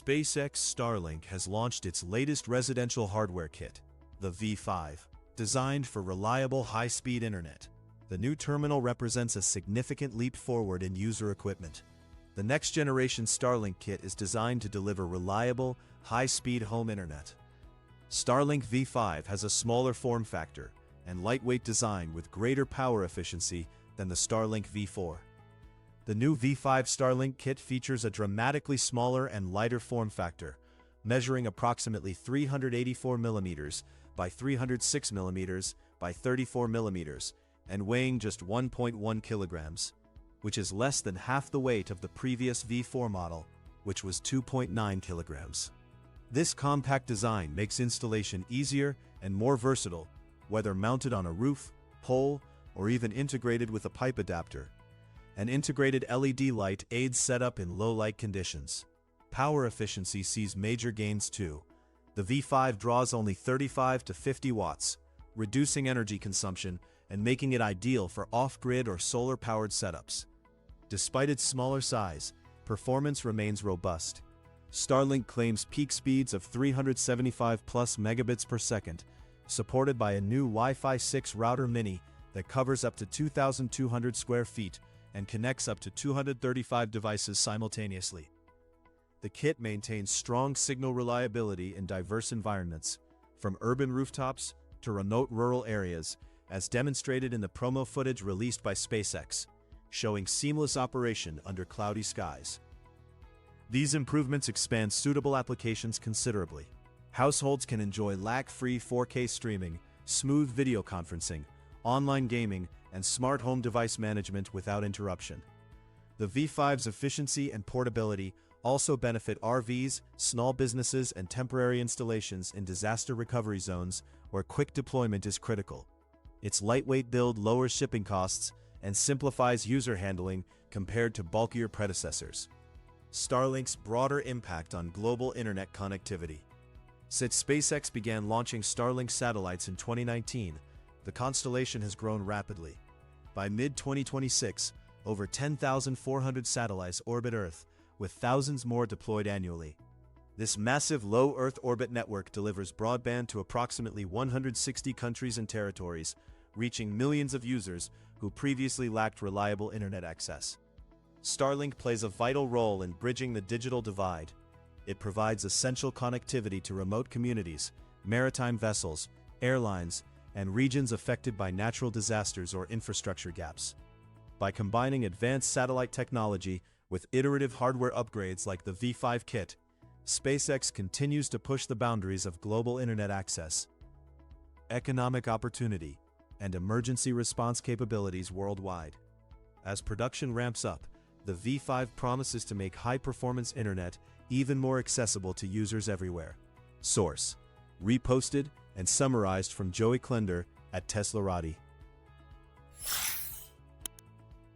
SpaceX Starlink has launched its latest residential hardware kit, the V5, designed for reliable high-speed internet. The new terminal represents a significant leap forward in user equipment. The next-generation Starlink kit is designed to deliver reliable, high-speed home internet. Starlink V5 has a smaller form factor and lightweight design with greater power efficiency than the Starlink V4. The new V5 Starlink kit features a dramatically smaller and lighter form factor, measuring approximately 384 mm by 306 mm by 34 mm and weighing just 1.1 kilograms, which is less than half the weight of the previous V4 model, which was 2.9 kilograms. This compact design makes installation easier and more versatile, whether mounted on a roof, pole, or even integrated with a pipe adapter. An integrated LED light aids setup in low-light conditions. Power efficiency sees major gains too. The V5 draws only 35 to 50 watts, reducing energy consumption and making it ideal for off-grid or solar-powered setups. Despite its smaller size, performance remains robust. Starlink claims peak speeds of 375 plus megabits per second, supported by a new Wi-Fi 6 router mini that covers up to 2,200 square feet and connects up to 235 devices simultaneously. The kit maintains strong signal reliability in diverse environments, from urban rooftops to remote rural areas, as demonstrated in the promo footage released by SpaceX, showing seamless operation under cloudy skies. These improvements expand suitable applications considerably. Households can enjoy lag-free 4K streaming, smooth video conferencing, online gaming, and smart home device management without interruption. The V5's efficiency and portability also benefit RVs, small businesses, and temporary installations in disaster recovery zones where quick deployment is critical. Its lightweight build lowers shipping costs and simplifies user handling compared to bulkier predecessors. Starlink's broader impact on global internet connectivity. Since SpaceX began launching Starlink satellites in 2019, the constellation has grown rapidly. By mid-2026, over 10,400 satellites orbit Earth, with thousands more deployed annually. This massive low Earth orbit network delivers broadband to approximately 160 countries and territories, reaching millions of users who previously lacked reliable internet access. Starlink plays a vital role in bridging the digital divide. It provides essential connectivity to remote communities, maritime vessels, airlines, and regions affected by natural disasters or infrastructure gaps. By combining advanced satellite technology with iterative hardware upgrades like the V5 kit, SpaceX continues to push the boundaries of global internet access, economic opportunity, and emergency response capabilities worldwide. As production ramps up, the V5 promises to make high-performance internet even more accessible to users everywhere. Source: reposted and summarized from Joey Klender at teslarati.